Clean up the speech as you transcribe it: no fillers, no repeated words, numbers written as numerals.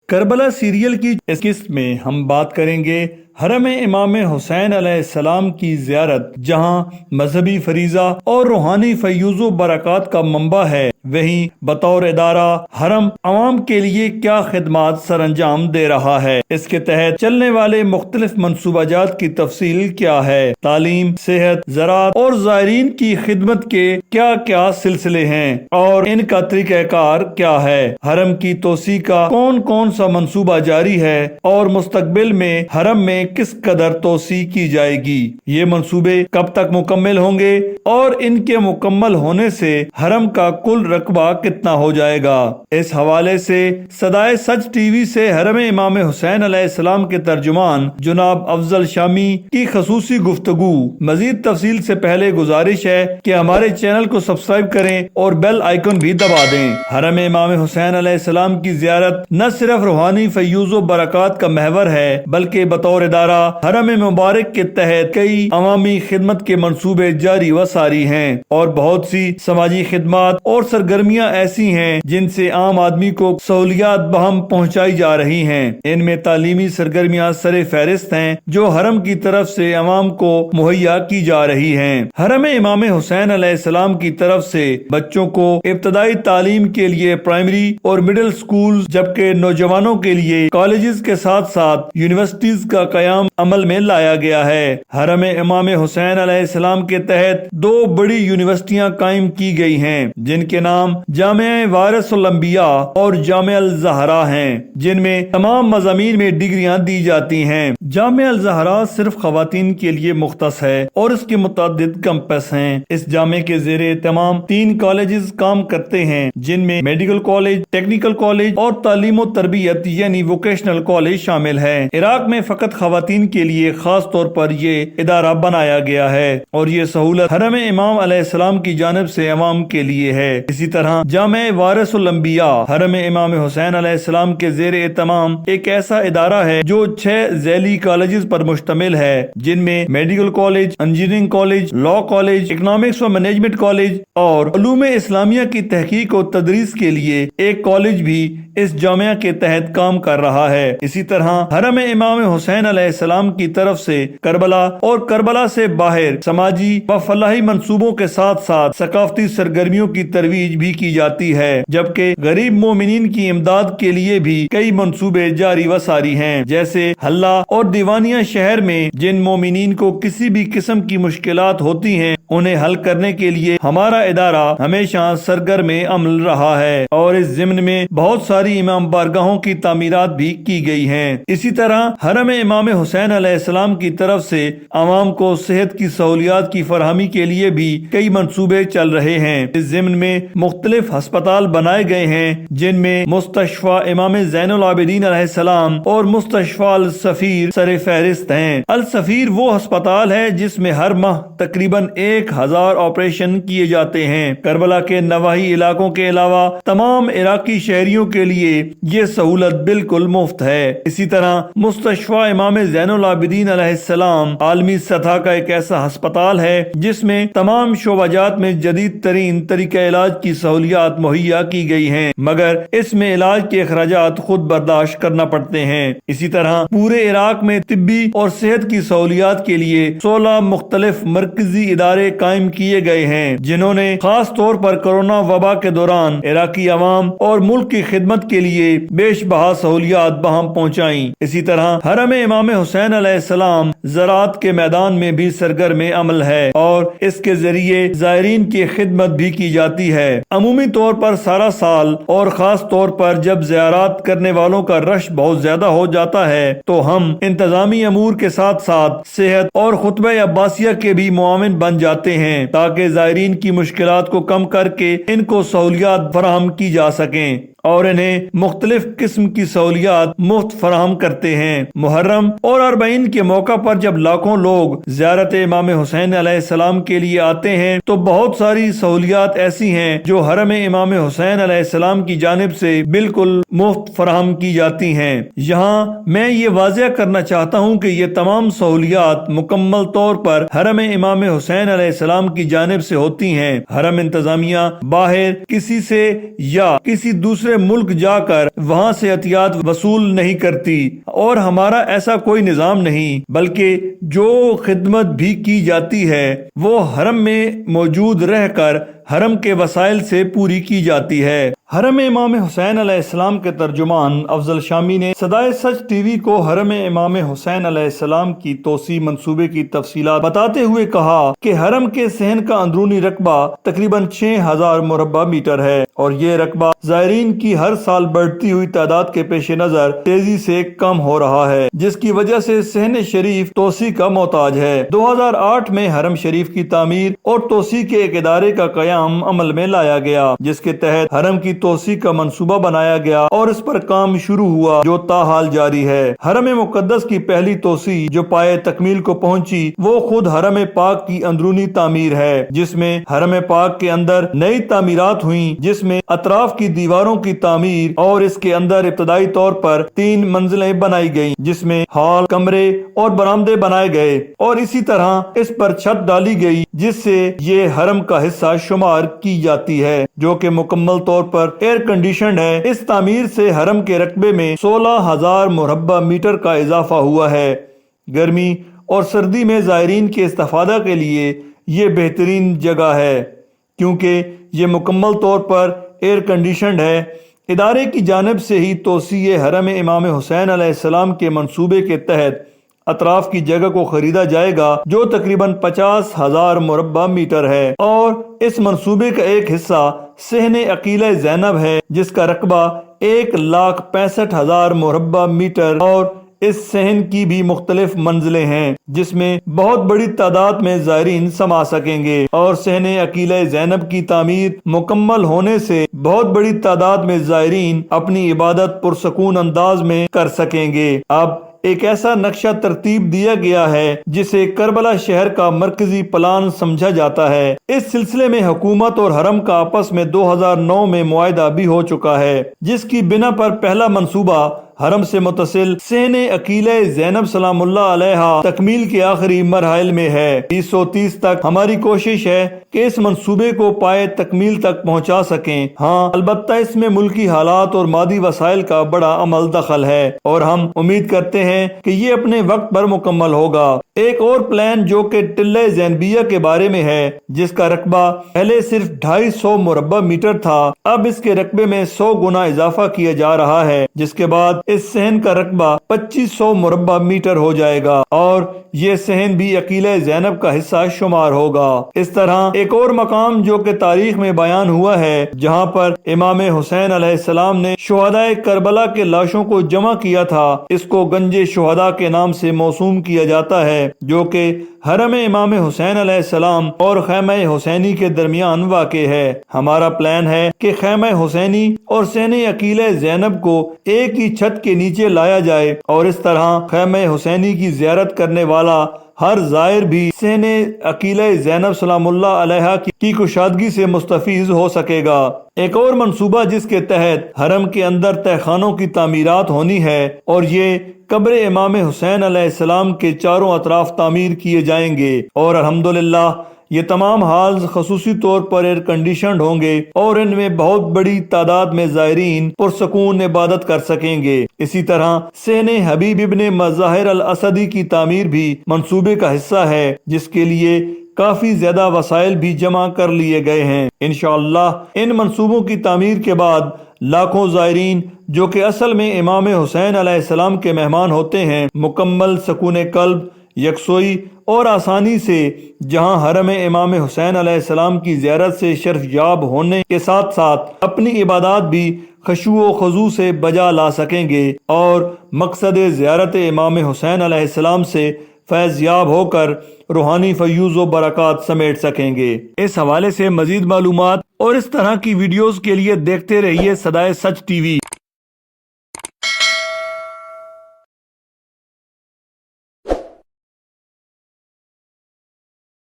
Karbala serial کی اس قسط میں ہم بات کریں گے حرم امام حسین علیہ السلام کی زیارت، جہاں مذہبی فریضہ اور روحانی فیوز و برکات کا منبع ہے، وہیں بطور ادارہ حرم عوام کے لیے کیا خدمات سر انجام دے رہا ہے، اس کے تحت چلنے والے مختلف منصوبہ جات کی تفصیل کیا ہے، تعلیم، صحت، زراعت اور زائرین کی خدمت کے کیا کیا سلسلے ہیں اور ان کا طریقہ کار کیا ہے، حرم کی توسیع کا کون کون سا منصوبہ جاری ہے اور مستقبل میں حرم میں کس قدر توسیع کی جائے گی، یہ منصوبے کب تک مکمل ہوں گے اور ان کے مکمل ہونے سے حرم کا کل رقبہ کتنا ہو جائے گا۔ اس حوالے سے صدائے سچ ٹی وی سے حرم امام حسین علیہ السلام کے ترجمان جناب افضل شامی کی خصوصی گفتگو۔ مزید تفصیل سے پہلے گزارش ہے کہ ہمارے چینل کو سبسکرائب کریں اور بیل آئیکن بھی دبا دیں۔ حرم امام حسین علیہ السلام کی زیارت نہ صرف روحانی فیوز و برکات کا محور ہے، بلکہ بطور ادارہ حرم مبارک کے تحت کئی عوامی خدمت کے منصوبے جاری و ساری ہیں اور بہت سی سماجی خدمات اور سرگرمیاں ایسی ہیں جن سے عام آدمی کو سہولیات بہم پہنچائی جا رہی ہیں۔ ان میں تعلیمی سرگرمیاں سر فہرست ہیں جو حرم کی طرف سے عوام کو مہیا کی جا رہی ہیں۔ حرم امام حسین علیہ السلام کی طرف سے بچوں کو ابتدائی تعلیم کے لیے پرائمری اور مڈل سکول، جبکہ نوجوانوں کے لیے کالجز کے ساتھ ساتھ یونیورسٹیز کا قیام عمل میں لایا گیا ہے۔ حرم امام حسین علیہ السلام کے تحت دو بڑی یونیورسٹیاں قائم کی گئی ہیں جن کے نام جامعہ وارث الانبیاء اور جامعہ الزہرا ہیں، جن میں تمام مضامین میں ڈگریاں دی جاتی ہیں۔ جامعہ الزہرا صرف خواتین کے لیے مختص ہے اور اس کے متعدد کیمپس ہیں۔ اس جامعہ کے زیر اہتمام 3 کالجز کام کرتے ہیں جن میں میڈیکل کالج، ٹیکنیکل کالج اور تعلیم و تربیت یعنی ووکیشنل کالج شامل ہے۔ عراق میں فقط خواتین کے لیے خاص طور پر یہ ادارہ بنایا گیا ہے اور یہ سہولت حرم امام علیہ السلام کی جانب سے عوام کے لیے ہے۔ اسی طرح جامعہ وارث الانبیاء حرم امام حسین علیہ السلام کے زیر اہتمام ایک ایسا ادارہ ہے جو 6 ذیلی کالجز پر مشتمل ہے، جن میں medical college, engineering college, law college, economics و مینجمنٹ کالج اور علوم اسلامیہ کی تحقیق و تدریس کے لیے ایک کالج بھی اس جامعہ کے تحت کام کر رہا ہے۔ اسی طرح حرم امام حسین علیہ السلام کی طرف سے کربلا اور کربلا سے باہر سماجی و فلاحی منصوبوں کے ساتھ ساتھ ثقافتی سرگرمیوں کی ترویج بھی کی جاتی ہے، جبکہ غریب مومنین کی امداد کے لیے بھی کئی منصوبے جاری و ساری ہیں، جیسے حلہ اور دیوانیہ شہر میں جن مومنین کو کسی بھی قسم کی مشکلات ہوتی ہیں انہیں حل کرنے کے لیے ہمارا ادارہ ہمیشہ سرگرم عمل رہا ہے اور اس ضمن میں بہت ساری امام بارگاہوں کی تعمیرات بھی کی گئی ہیں۔ اسی طرح حرم امام حسین علیہ السلام کی طرف سے عوام کو صحت کی سہولیات کی فراہمی کے لیے بھی کئی منصوبے چل رہے ہیں۔ اس ضمن میں مختلف ہسپتال بنائے گئے ہیں جن میں مستشفیٰ امام زین العابدین علیہ السلام اور مستشفیٰ السفیر سر فہرست ہیں۔ السفیر وہ ہسپتال ہے جس میں ہر ماہ تقریباً 1000 آپریشن کیے جاتے ہیں۔ کربلا کے نواحی علاقوں کے علاوہ تمام عراقی شہریوں کے لیے یہ سہولت بالکل مفت ہے۔ اسی طرح مستشفیٰ امام زین العابدین علیہ السلام عالمی سطح کا ایک ایسا ہسپتال ہے جس میں تمام شعبہ جات میں جدید ترین طریقہ علاج کی سہولیات مہیا کی گئی ہیں، مگر اس میں علاج کے اخراجات خود برداشت کرنا پڑتے ہیں۔ اسی طرح پورے عراق میں طبی اور صحت کی سہولیات کے لیے 16 مختلف مرکزی ادارے قائم کیے گئے ہیں جنہوں نے خاص طور پر کورونا وبا کے دوران عراقی عوام اور ملک کی خدمت کے لیے بیش بہا سہولیات بہم پہنچائیں۔ اسی طرح حرم امام حسین علیہ السلام زراعت کے میدان میں بھی سرگرم عمل ہے اور اس کے ذریعے زائرین کی خدمت بھی کی جاتی ہے۔ عمومی طور پر سارا سال اور خاص طور پر جب زیارات کرنے والوں کا رش بہت زیادہ ہو جاتا ہے تو ہم انتظامی امور کے ساتھ ساتھ صحت اور خطبہ عباسیہ کے بھی معاون بن جاتے ہیں تاکہ زائرین کی مشکلات کو کم کر کے ان کو سہولیات فراہم کی جا سکیں اور انہیں مختلف قسم کی سہولیات مفت فراہم کرتے ہیں۔ محرم اور اربعین کے موقع پر جب لاکھوں لوگ زیارت امام حسین علیہ السلام کے لیے آتے ہیں تو بہت ساری سہولیات ایسی ہیں جو حرم امام حسین علیہ السلام کی جانب سے بالکل مفت فراہم کی جاتی ہیں۔ یہاں میں یہ واضح کرنا چاہتا ہوں کہ یہ تمام سہولیات مکمل طور پر حرم امام حسین علیہ السلام کی جانب سے ہوتی ہیں۔ حرم انتظامیہ باہر کسی سے یا کسی دوسرے دوسرے ملک جا کر وہاں سے عطیات وصول نہیں کرتی، اور ہمارا ایسا کوئی نظام نہیں، بلکہ جو خدمت بھی کی جاتی ہے وہ حرم میں موجود رہ کر حرم کے وسائل سے پوری کی جاتی ہے۔ حرم امام حسین علیہ السلام کے ترجمان افضل شامی نے صدائے سچ ٹی وی کو حرم امام حسین علیہ السلام کی توسیع منصوبے کی تفصیلات بتاتے ہوئے کہا کہ حرم کے صحن کا اندرونی رقبہ تقریباً 6000 مربع میٹر ہے، اور یہ رقبہ زائرین کی ہر سال بڑھتی ہوئی تعداد کے پیش نظر تیزی سے کم ہو رہا ہے، جس کی وجہ سے صحن شریف توسیع کا محتاج ہے۔ 2008 میں حرم شریف کی تعمیر اور توسیع کے ایک ادارے کا قیام عمل میں لایا گیا، جس کے تحت حرم کی توسیع کا منصوبہ بنایا گیا اور اس پر کام شروع ہوا، جو تاحال جاری ہے۔ حرم مقدس کی پہلی توسیع جو پائے تکمیل کو پہنچی وہ خود حرم پاک کی اندرونی تعمیر ہے، جس میں حرم پاک کے اندر نئی تعمیرات ہوئیں، جس میں اطراف کی دیواروں کی تعمیر اور اس کے اندر ابتدائی طور پر 3 منزلیں بنائی گئیں، جس میں ہال، کمرے اور برآمدے بنائے گئے، اور اسی طرح اس پر چھت ڈالی گئی جس سے یہ حرم کا حصہ شمار کی جاتی ہے، جو کہ مکمل طور پر ایئر کنڈیشنڈ ہے۔ اس تعمیر سے حرم کے رقبے میں 16000 مربع میٹر کا اضافہ ہوا ہے۔ گرمی اور سردی میں زائرین کے استفادہ کے لیے یہ بہترین جگہ ہے، کیونکہ یہ مکمل طور پر ایئر کنڈیشنڈ ہے۔ ادارے کی جانب سے ہی توسیع حرم امام حسین علیہ السلام کے منصوبے کے تحت اطراف کی جگہ کو خریدا جائے گا، جو تقریباً 50,000 مربع میٹر ہے، اور اس منصوبے کا ایک حصہ صحن عقیلہ زینب ہے، جس کا رقبہ 1,65,000 مربع میٹر، اور اس صحن کی بھی مختلف منزلیں ہیں، جس میں بہت بڑی تعداد میں زائرین سما سکیں گے، اور صحن عقیلہ زینب کی تعمیر مکمل ہونے سے بہت بڑی تعداد میں زائرین اپنی عبادت پرسکون انداز میں کر سکیں گے۔ اب ایک ایسا نقشہ ترتیب دیا گیا ہے جسے کربلا شہر کا مرکزی پلان سمجھا جاتا ہے۔ اس سلسلے میں حکومت اور حرم کا آپس میں 2009 میں معاہدہ بھی ہو چکا ہے، جس کی بنا پر پہلا منصوبہ حرم سے متصل صحن عقیلہ زینب سلام اللہ علیہا تکمیل کے آخری مراحل میں ہے۔ 2030 تک ہماری کوشش ہے کہ اس منصوبے کو پائے تکمیل تک پہنچا سکیں۔ ہاں، البتہ اس میں ملکی حالات اور مادی وسائل کا بڑا عمل دخل ہے، اور ہم امید کرتے ہیں کہ یہ اپنے وقت پر مکمل ہوگا۔ ایک اور پلان جو کہ ٹلہ زینبیہ کے بارے میں ہے، جس کا رقبہ پہلے صرف 250 مربع میٹر تھا، اب اس کے رقبے میں 100 گنا اضافہ کیا جا رہا ہے، جس کے بعد اس صحن کا رقبہ 2500 مربع میٹر ہو جائے گا، اور یہ صحن بھی عقیلہ زینب کا حصہ شمار ہوگا۔ اس طرح ایک اور مقام جو کہ تاریخ میں بیان ہوا ہے، جہاں پر امام حسین علیہ السلام نے شہدائے کربلا کے لاشوں کو جمع کیا تھا، اس کو گنج شہداء کے نام سے موسوم کیا جاتا ہے، جو کہ حرم امام حسین علیہ السلام اور خیمہ حسینی کے درمیان واقع ہے۔ ہمارا پلان ہے کہ خیمہ حسینی اور صحن عقیلہ زینب کو ایک ہی چھت کے نیچے لایا جائے، اور اس طرح خیمہ حسینی کی زیارت کرنے والا ہر زائر بھی صحن عقیلہ زینب سلام اللہ علیہا کی کشادگی سے مستفیض ہو سکے گا۔ ایک اور منصوبہ جس کے تحت حرم کے اندر تہہ خانوں کی تعمیرات ہونی ہے، اور یہ قبر امام حسین علیہ السلام کے چاروں اطراف تعمیر کیے جائیں گے، اور الحمدللہ یہ تمام ہالز خصوصی طور پر ایئر کنڈیشنڈ ہوں گے، اور ان میں بہت بڑی تعداد میں زائرین پرسکون عبادت کر سکیں گے۔ اسی طرح صحن حبیب ابن مظاہر الاسدی کی تعمیر بھی منصوبے کا حصہ ہے، جس کے لیے کافی زیادہ وسائل بھی جمع کر لیے گئے ہیں۔ انشاءاللہ ان منصوبوں کی تعمیر کے بعد لاکھوں زائرین جو کہ اصل میں امام حسین علیہ السلام کے مہمان ہوتے ہیں، مکمل سکون قلب، یکسوئی اور آسانی سے جہاں حرم امام حسین علیہ السلام کی زیارت سے شرف یاب ہونے کے ساتھ ساتھ اپنی عبادات بھی خشوع و خضوع سے بجا لا سکیں گے، اور مقصد زیارت امام حسین علیہ السلام سے فیض یاب ہو کر روحانی فیوز و برکات سمیٹ سکیں گے۔ اس حوالے سے مزید معلومات اور اس طرح کی ویڈیوز کے لیے دیکھتے رہیے صدائے سچ ٹی وی۔